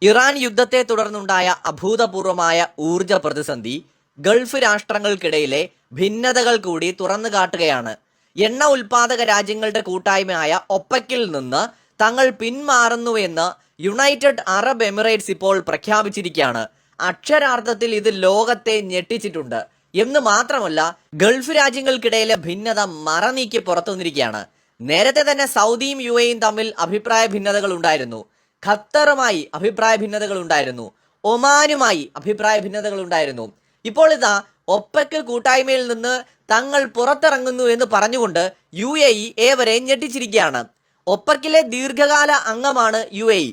Iran യുദ്ധത്തെ തുടർന്നുണ്ടായ അഭൂതപൂർവമായ ഊർജ പ്രതിസന്ധി ഗൾഫ് രാഷ്ട്രങ്ങൾക്കിടയിലെ ഭിന്നതകൾ കൂടി തുറന്നു കാട്ടുകയാണ്. എണ്ണ ഉൽപാദക രാജ്യങ്ങളുടെ കൂട്ടായ്മയായ ഒപ്പക്കിൽ നിന്ന് തങ്ങൾ പിന്മാറുന്നുവെന്ന് യുണൈറ്റഡ് അറബ് എമിറേറ്റ്സ് ഇപ്പോൾ പ്രഖ്യാപിച്ചിരിക്കുകയാണ്. അക്ഷരാർത്ഥത്തിൽ ഇത് ലോകത്തെ ഞെട്ടിച്ചിട്ടുണ്ട് എന്ന് മാത്രമല്ല, ഗൾഫ് രാജ്യങ്ങൾക്കിടയിലെ ഭിന്നത മറനീക്കി പുറത്തു വന്നിരിക്കുകയാണ്. നേരത്തെ തന്നെ സൗദിയും UAEയും തമ്മിൽ അഭിപ്രായ ഭിന്നതകൾ ഉണ്ടായിരുന്നു. ഖത്തറുമായി അഭിപ്രായ ഭിന്നതകൾ ഉണ്ടായിരുന്നു. ഒമാനുമായി അഭിപ്രായ ഭിന്നതകൾ ഉണ്ടായിരുന്നു. ഇപ്പോൾ ഇതാ ഒപ്പക്ക് കൂട്ടായ്മയിൽ നിന്ന് തങ്ങൾ പുറത്തിറങ്ങുന്നു എന്ന് പറഞ്ഞുകൊണ്ട് UAE ഏവരെ ഞെട്ടിച്ചിരിക്കുകയാണ്. ഒപ്പക്കിലെ ദീർഘകാല അംഗമാണ് UAE.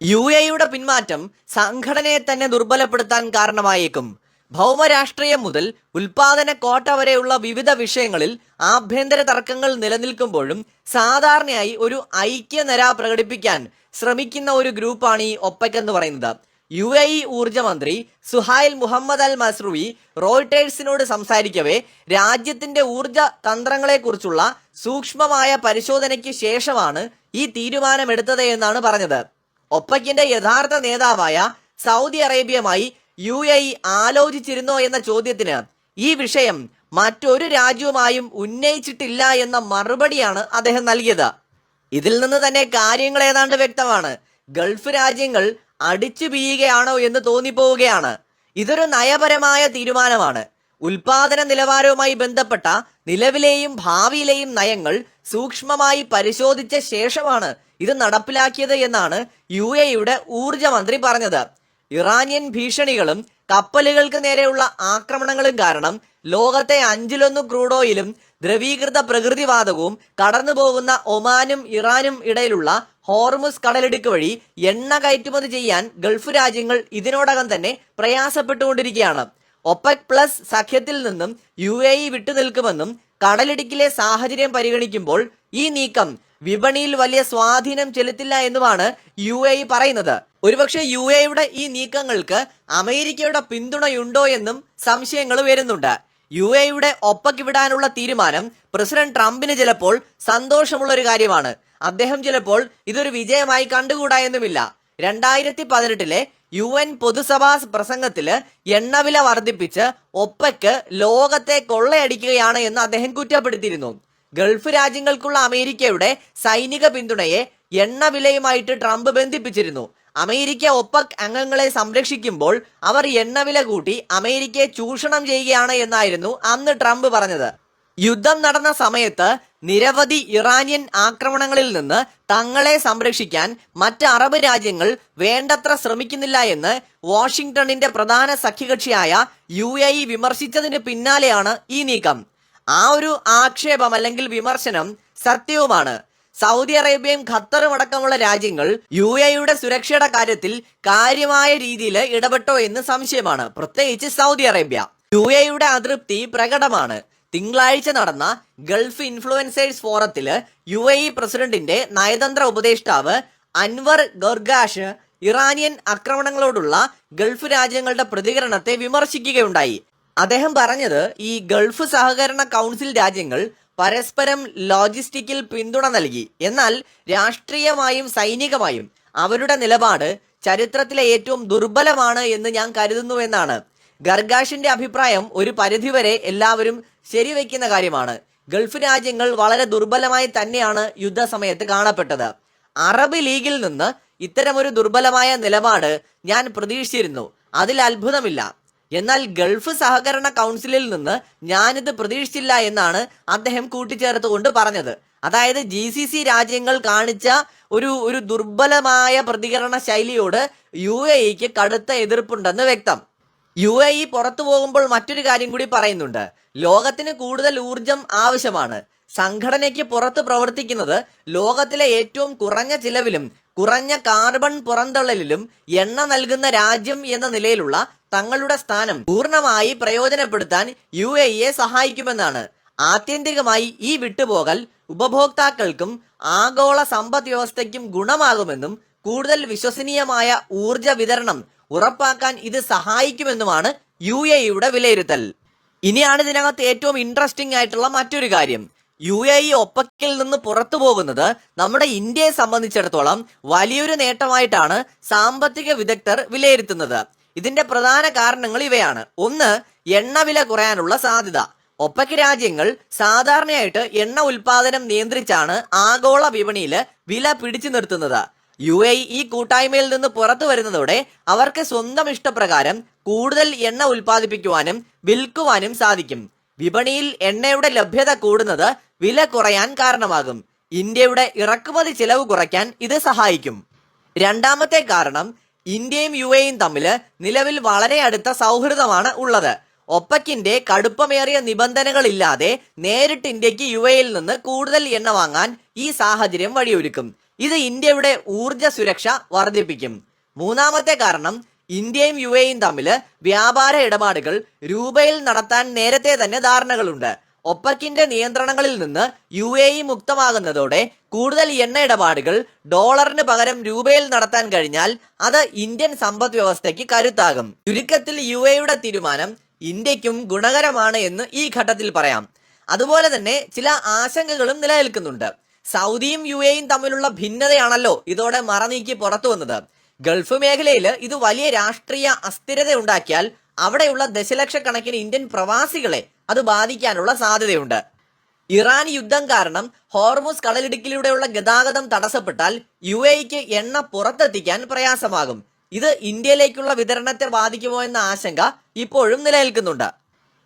UAEയുടെ പിന്മാറ്റം സംഘടനയെ തന്നെ ദുർബലപ്പെടുത്താൻ കാരണമായേക്കും. ഭൗമരാഷ്ട്രീയം മുതൽ ഉൽപാദന കോട്ട വരെയുള്ള വിവിധ വിഷയങ്ങളിൽ ആഭ്യന്തര തർക്കങ്ങൾ നിലനിൽക്കുമ്പോഴും സാധാരണയായി ഒരു ഐക്യനിര പ്രകടിപ്പിക്കാൻ ശ്രമിക്കുന്ന ഒരു ഗ്രൂപ്പാണ് ഈ ഒപ്പക് എന്ന് പറയുന്നത്. UAE ഊർജ്ജ മന്ത്രി സുഹൈൽ മുഹമ്മദ് അൽ മസ്രൂയി റോയിട്ടേഴ്സിനോട് സംസാരിക്കവേ രാജ്യത്തിന്റെ ഊർജ്ജ തന്ത്രങ്ങളെക്കുറിച്ചുള്ള സൂക്ഷ്മമായ പരിശോധനയ്ക്ക് ശേഷമാണ് ഈ തീരുമാനമെടുത്തത് എന്നാണ് പറഞ്ഞത്. ഒപ്പക്കിന്റെ യഥാർത്ഥ നേതാവായ സൗദി അറേബ്യയുമായി UAE ആലോചിച്ചിരുന്നോ എന്ന ചോദ്യത്തിന് ഈ വിഷയം മറ്റൊരു രാജ്യവുമായും ഉന്നയിച്ചിട്ടില്ല എന്ന മറുപടിയാണ് അദ്ദേഹം നൽകിയത്. ഇതിൽ നിന്ന് തന്നെ കാര്യങ്ങൾ ഏതാണ്ട് വ്യക്തമാണ്. ഗൾഫ് രാജ്യങ്ങൾ അടിച്ചു പിയുകയാണോ എന്ന് തോന്നിപ്പോവുകയാണ്. ഇതൊരു നയപരമായ തീരുമാനമാണ്. ഉൽപാദന നിലവാരവുമായി ബന്ധപ്പെട്ട നിലവിലെയും ഭാവിയിലെയും നയങ്ങൾ സൂക്ഷ്മമായി പരിശോധിച്ച ശേഷമാണ് ഇത് നടപ്പിലാക്കിയത് എന്നാണ് UAEയുടെ ഊർജ്ജ മന്ത്രി പറഞ്ഞത്. ഇറാനിയൻ ഭീഷണികളും കപ്പലുകൾക്ക് നേരെയുള്ള ആക്രമണങ്ങളും കാരണം ലോകത്തെ 1/5 ക്രൂഡ് ഓയിലും ദ്രവീകൃത പ്രകൃതിവാതകവും കടന്നു പോകുന്ന ഒമാനും ഇറാനും ഇടയിലുള്ള ഹോർമുസ് കടലിടുക്ക് വഴി എണ്ണ കയറ്റുമതി ചെയ്യാൻ ഗൾഫ് രാജ്യങ്ങൾ ഇതിനോടകം തന്നെ പ്രയാസപ്പെട്ടുകൊണ്ടിരിക്കുകയാണ്. ഒപെക് പ്ലസ് സഖ്യത്തിൽ നിന്നും UAE വിട്ടുനിൽക്കുമെന്നും കടലിടുക്കിലെ സാഹചര്യം പരിഗണിക്കുമ്പോൾ ഈ നീക്കം വിപണിയിൽ വലിയ സ്വാധീനം ചെലുത്തില്ല എന്നുമാണ് UAE പറയുന്നത്. ഒരുപക്ഷെ UAEയുടെ ഈ നീക്കങ്ങൾക്ക് അമേരിക്കയുടെ പിന്തുണയുണ്ടോ എന്നും സംശയങ്ങൾ വരുന്നുണ്ട്. UAEയുടെ ഒപ്പക്ക് വിടാനുള്ള തീരുമാനം പ്രസിഡന്റ് ട്രംപിന് ചിലപ്പോൾ സന്തോഷമുള്ള ഒരു കാര്യമാണ്. അദ്ദേഹം ചിലപ്പോൾ ഇതൊരു വിജയമായി കണ്ടുകൂടാ എന്നുമില്ല. 2018 UN പൊതുസഭാ പ്രസംഗത്തില് എണ്ണവില വർദ്ധിപ്പിച്ച് ഒപ്പക്ക് ലോകത്തെ കൊള്ളയടിക്കുകയാണ് എന്ന് അദ്ദേഹം കുറ്റപ്പെടുത്തിയിരുന്നു. ഗൾഫ് രാജ്യങ്ങൾക്കുള്ള അമേരിക്കയുടെ സൈനിക പിന്തുണയെ എണ്ണവിലയുമായിട്ട് ട്രംപ് ബന്ധിപ്പിച്ചിരുന്നു. അമേരിക്ക ഒപ്പക് അംഗങ്ങളെ സംരക്ഷിക്കുമ്പോൾ അവർ എണ്ണവില കൂട്ടി അമേരിക്കയെ ചൂഷണം ചെയ്യുകയാണ് എന്നായിരുന്നു അന്ന് ട്രംപ് പറഞ്ഞത്. യുദ്ധം നടന്ന സമയത്ത് നിരവധി ഇറാനിയൻ ആക്രമണങ്ങളിൽ നിന്ന് തങ്ങളെ സംരക്ഷിക്കാൻ മറ്റ് അറബ് രാജ്യങ്ങൾ വേണ്ടത്ര ശ്രമിക്കുന്നില്ല എന്ന് വാഷിംഗ്ടണിന്റെ പ്രധാന സഖ്യകക്ഷിയായ UAE വിമർശിച്ചതിന് പിന്നാലെയാണ് ഈ നീക്കം. ആ ഒരു ആക്ഷേപം അല്ലെങ്കിൽ വിമർശനം സത്യവുമാണ്. സൗദി അറേബ്യയും ഖത്തറും അടക്കമുള്ള രാജ്യങ്ങൾ UAEയുടെ സുരക്ഷയുടെ കാര്യത്തിൽ കാര്യമായ രീതിയിൽ ഇടപെട്ടോ എന്ന് സംശയമാണ്, പ്രത്യേകിച്ച് സൗദി അറേബ്യ. UAEയുടെ അതൃപ്തി പ്രകടമാണ്. തിങ്കളാഴ്ച നടന്ന ഗൾഫ് ഇൻഫ്ലുവൻസേഴ്സ് ഫോറത്തിൽ UAE പ്രസിഡന്റിന്റെ നയതന്ത്ര ഉപദേഷ്ടാവ് അൻവർ ഗർഗാഷ് ഇറാനിയൻ ആക്രമണങ്ങളോടുള്ള ഗൾഫ് രാജ്യങ്ങളുടെ പ്രതികരണത്തെ വിമർശിക്കുകയുണ്ടായി. അദ്ദേഹം പറഞ്ഞത് ഈ ഗൾഫ് സഹകരണ കൗൺസിൽ രാജ്യങ്ങൾ പരസ്പരം ലോജിസ്റ്റിക്കിൽ പിന്തുണ നൽകി, എന്നാൽ രാഷ്ട്രീയമായും സൈനികമായും അവരുടെ നിലപാട് ചരിത്രത്തിലെ ഏറ്റവും ദുർബലമാണ് എന്ന് ഞാൻ കരുതുന്നുവെന്നാണ്. ഗർഗാഷിന്റെ അഭിപ്രായം ഒരു പരിധിവരെ എല്ലാവരും ശരിവെക്കുന്ന കാര്യമാണ്. ഗൾഫ് രാജ്യങ്ങൾ വളരെ ദുർബലമായി തന്നെയാണ് യുദ്ധസമയത്ത് കാണപ്പെട്ടത്. അറബ് ലീഗിൽ നിന്ന് ഇത്തരമൊരു ദുർബലമായ നിലപാട് ഞാൻ പ്രതീക്ഷിച്ചിരുന്നു, അതിൽ അത്ഭുതമില്ല. എന്നാൽ ഗൾഫ് സഹകരണ കൗൺസിലിൽ നിന്ന് ഞാനിത് പ്രതീക്ഷിച്ചില്ല എന്നാണ് അദ്ദേഹം കൂട്ടിച്ചേർത്തുകൊണ്ട് പറഞ്ഞത്. അതായത് GCC രാജ്യങ്ങൾ കാണിച്ച ഒരു ദുർബലമായ പ്രതികരണ ശൈലിയോട് UAEക്ക് കടുത്ത എതിർപ്പുണ്ടെന്ന് വ്യക്തം. UAE പുറത്തു പോകുമ്പോൾ മറ്റൊരു കാര്യം കൂടി പറയുന്നുണ്ട്. ലോകത്തിന് കൂടുതൽ ഊർജം ആവശ്യമാണ്. സംഘടനയ്ക്ക് പുറത്ത് പ്രവർത്തിക്കുന്നത് ലോകത്തിലെ ഏറ്റവും കുറഞ്ഞ ചിലവിലും കുറഞ്ഞ കാർബൺ പുറന്തള്ളലിലും എണ്ണ നൽകുന്ന രാജ്യം എന്ന നിലയിലുള്ള തങ്ങളുടെ സ്ഥാനം പൂർണ്ണമായി പ്രയോജനപ്പെടുത്താൻ UAEയെ സഹായിക്കുമെന്നാണ്. ആത്യന്തികമായി ഈ വിട്ടുപോകൽ ഉപഭോക്താക്കൾക്കും ആഗോള സമ്പദ് വ്യവസ്ഥയ്ക്കും ഗുണമാകുമെന്നും കൂടുതൽ വിശ്വസനീയമായ ഊർജ വിതരണം ഉറപ്പാക്കാൻ ഇത് സഹായിക്കുമെന്നുമാണ് UAEയുടെ വിലയിരുത്തൽ. ഇനിയാണ് ഇതിനകത്ത് ഏറ്റവും ഇൻട്രസ്റ്റിംഗ് ആയിട്ടുള്ള മറ്റൊരു കാര്യം. UAE ഒപ്പക്കിൽ നിന്ന് പുറത്തു പോകുന്നത് നമ്മുടെ ഇന്ത്യയെ സംബന്ധിച്ചിടത്തോളം വലിയൊരു നേട്ടമായിട്ടാണ് സാമ്പത്തിക വിദഗ്ധർ വിലയിരുത്തുന്നത്. ഇതിന്റെ പ്രധാന കാരണങ്ങൾ ഇവയാണ്. ഒന്ന്, എണ്ണവില കുറയാനുള്ള സാധ്യത. ഒപ്പക് രാജ്യങ്ങൾ സാധാരണയായിട്ട് എണ്ണ ഉൽപാദനം നിയന്ത്രിച്ചാണ് ആഗോള വിപണിയിൽ വില പിടിച്ചു നിർത്തുന്നത്. UAE ഈ കൂട്ടായ്മയിൽ നിന്ന് പുറത്തു വരുന്നതോടെ അവർക്ക് സ്വന്തം ഇഷ്ടപ്രകാരം കൂടുതൽ എണ്ണ ഉൽപ്പാദിപ്പിക്കുവാനും വിൽക്കുവാനും സാധിക്കും. വിപണിയിൽ എണ്ണയുടെ ലഭ്യത കൂടുന്നത് വില കുറയാൻ കാരണമാകും. ഇന്ത്യയുടെ ഇറക്കുമതി ചെലവ് കുറയ്ക്കാൻ ഇത് സഹായിക്കും. രണ്ടാമത്തെ കാരണം, ഇന്ത്യയും UAEയും തമ്മിൽ നിലവിൽ വളരെ അടുത്ത സൗഹൃദമാണ് ഉള്ളത്. ഒപ്പക്കിന്റെ കടുപ്പമേറിയ നിബന്ധനകളില്ലാതെ നേരിട്ട് ഇന്ത്യക്ക് UAEയിൽ നിന്ന് കൂടുതൽ എണ്ണ വാങ്ങാൻ ഈ സാഹചര്യം വഴിയൊരുക്കും. ഇത് ഇന്ത്യയുടെ ഊർജ സുരക്ഷ വർദ്ധിപ്പിക്കും. മൂന്നാമത്തെ കാരണം, ഇന്ത്യയും UAEയും തമ്മിൽ വ്യാപാര ഇടപാടുകൾ രൂപയിൽ നടത്താൻ നേരത്തെ തന്നെ ധാരണകളുണ്ട്. ഒപ്പക്കിന്റെ നിയന്ത്രണങ്ങളിൽ നിന്ന് UAE മുക്തമാകുന്നതോടെ കൂടുതൽ എണ്ണ ഇടപാടുകൾ ഡോളറിന് പകരം രൂപയിൽ നടത്താൻ കഴിഞ്ഞാൽ അത് ഇന്ത്യൻ സമ്പദ് വ്യവസ്ഥയ്ക്ക് കരുത്താകും. ചുരുക്കത്തിൽ UAEയുടെ തീരുമാനം ഇന്ത്യക്കും ഗുണകരമാണ് എന്ന് ഈ ഘട്ടത്തിൽ പറയാം. അതുപോലെ തന്നെ ചില ആശങ്കകളും നിലനിൽക്കുന്നുണ്ട്. സൗദിയും UAEയും തമ്മിലുള്ള ഭിന്നതയാണല്ലോ ഇതോടെ മറനീക്കി പുറത്തു വന്നത്. ഗൾഫ് മേഖലയിൽ ഇത് വലിയ രാഷ്ട്രീയ അസ്ഥിരത ഉണ്ടാക്കിയാൽ അവിടെയുള്ള ദശലക്ഷക്കണക്കിന് ഇന്ത്യൻ പ്രവാസികളെ അത് ബാധിക്കാനുള്ള സാധ്യതയുണ്ട്. ഇറാൻ യുദ്ധം കാരണം ഹോർമുസ് കടലിടുക്കിലൂടെയുള്ള ഗതാഗതം തടസ്സപ്പെട്ടാൽ UAEക്ക് എണ്ണ പുറത്തെത്തിക്കാൻ പ്രയാസമാകും. ഇത് ഇന്ത്യയിലേക്കുള്ള വിതരണത്തെ ബാധിക്കുമോ എന്ന ആശങ്ക ഇപ്പോഴും നിലനിൽക്കുന്നുണ്ട്.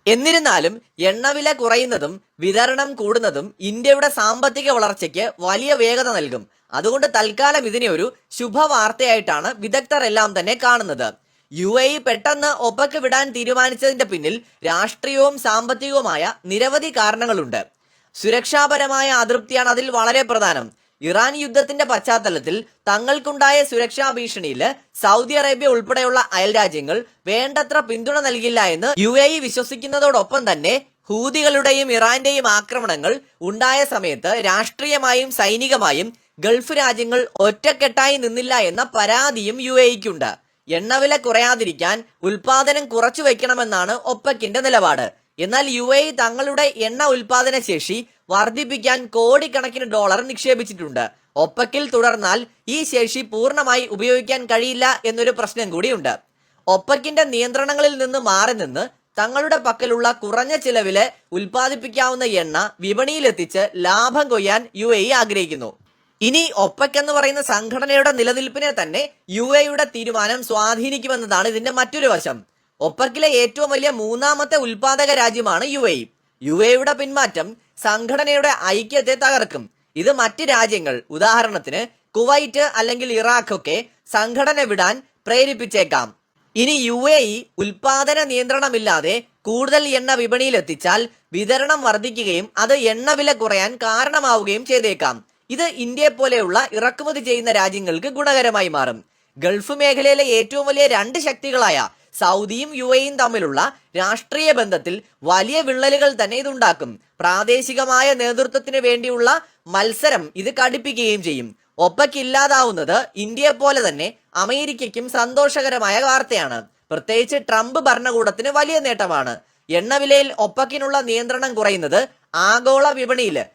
എന്നിരുന്നാലും എണ്ണവില കുറയുന്നതും വിതരണം കൂടുന്നതും ഇന്ത്യയുടെ സാമ്പത്തിക വളർച്ചയ്ക്ക് വലിയ വേഗത നൽകും. അതുകൊണ്ട് തൽക്കാലം ഇതിനെ ഒരു ശുഭവാർത്തയായിട്ടാണ് വിദഗ്ധർ എല്ലാം തന്നെ കാണുന്നത്. UAE പെട്ടെന്ന് ഒപ്പക്ക് വിടാൻ തീരുമാനിച്ചതിന്റെ പിന്നിൽ രാഷ്ട്രീയവും സാമ്പത്തികവുമായ നിരവധി കാരണങ്ങളുണ്ട്. സുരക്ഷാപരമായ അതൃപ്തിയാണ് അതിൽ വളരെ പ്രധാനം. ഇറാൻ യുദ്ധത്തിന്റെ പശ്ചാത്തലത്തിൽ തങ്ങൾക്കുണ്ടായ സുരക്ഷാ ഭീഷണിയിൽ സൗദി അറേബ്യ ഉൾപ്പെടെയുള്ള അയൽരാജ്യങ്ങൾ വേണ്ടത്ര പിന്തുണ നൽകില്ല എന്ന് UAE വിശ്വസിക്കുന്നതോടൊപ്പം തന്നെ ഹൂതികളുടെയും ഇറാന്റെയും ആക്രമണങ്ങൾ ഉണ്ടായ സമയത്ത് രാഷ്ട്രീയമായും സൈനികമായും ഗൾഫ് രാജ്യങ്ങൾ ഒറ്റക്കെട്ടായി നിന്നില്ല എന്ന പരാതിയും UAEക്കുണ്ട്. എണ്ണവില കുറയാതിരിക്കാൻ ഉൽപാദനം കുറച്ചു വയ്ക്കണമെന്നാണ് ഒപ്പക്കിന്റെ നിലപാട്. എന്നാൽ UAE തങ്ങളുടെ എണ്ണ ഉൽപാദന ശേഷി വർദ്ധിപ്പിക്കാൻ കോടിക്കണക്കിന് ഡോളർ നിക്ഷേപിച്ചിട്ടുണ്ട്. ഒപ്പക്കിൽ തുടർന്നാൽ ഈ ശേഷി പൂർണ്ണമായി ഉപയോഗിക്കാൻ കഴിയില്ല എന്നൊരു പ്രശ്നം കൂടിയുണ്ട്. ഒപ്പക്കിന്റെ നിയന്ത്രണങ്ങളിൽ നിന്ന് മാറി നിന്ന് തങ്ങളുടെ പക്കലുള്ള കുറഞ്ഞ ചിലവില് ഉൽപ്പാദിപ്പിക്കാവുന്ന എണ്ണ വിപണിയിലെത്തിച്ച് ലാഭം കൊയ്യാൻ UAE ആഗ്രഹിക്കുന്നു. ഇനി ഒപ്പക് എന്ന് പറയുന്ന സംഘടനയുടെ നിലനിൽപ്പിനെ തന്നെ UAEയുടെ തീരുമാനം സ്വാധീനിക്കുമെന്നതാണ് ഇതിന്റെ മറ്റൊരു വശം. ഒപ്പക്കിലെ ഏറ്റവും വലിയ മൂന്നാമത്തെ ഉൽപാദക രാജ്യമാണ് UAE. UAEയുടെ പിന്മാറ്റം സംഘടനയുടെ ഐക്യത്തെ തകർക്കും. ഇത് മറ്റ് രാജ്യങ്ങൾ, ഉദാഹരണത്തിന് കുവൈറ്റ് അല്ലെങ്കിൽ ഇറാഖ് ഒക്കെ സംഘടന വിടാൻ പ്രേരിപ്പിച്ചേക്കാം. ഇനി UAE ഉൽപാദന നിയന്ത്രണമില്ലാതെ കൂടുതൽ എണ്ണ വിപണിയിലെത്തിച്ചാൽ വിതരണം വർദ്ധിക്കുകയും അത് എണ്ണവില കുറയാൻ കാരണമാവുകയും ചെയ്തേക്കാം. ഇത് ഇന്ത്യയെ പോലെയുള്ള ഇറക്കുമതി ചെയ്യുന്ന രാജ്യങ്ങൾക്ക് ഗുണകരമായി മാറും. ഗൾഫ് മേഖലയിലെ ഏറ്റവും വലിയ രണ്ട് ശക്തികളായ സൗദിയും UAEയും തമ്മിലുള്ള രാഷ്ട്രീയ ബന്ധത്തിൽ വലിയ വിള്ളലുകൾ തന്നെ ഇതുണ്ടാക്കും. പ്രാദേശികമായ നേതൃത്വത്തിന് വേണ്ടിയുള്ള മത്സരം ഇത് കടുപ്പിക്കുകയും ചെയ്യും. ഒപ്പക് ഇല്ലാതാവുന്നത് ഇന്ത്യയെ പോലെ തന്നെ അമേരിക്കയ്ക്കും സന്തോഷകരമായ വാർത്തയാണ്. പ്രത്യേകിച്ച് ട്രംപ് ഭരണകൂടത്തിന് വലിയ നേട്ടമാണ്. എണ്ണവിലയിൽ ഒപ്പക്കിനുള്ള നിയന്ത്രണം കുറയുന്നത് ആഗോള വിപണിയിൽ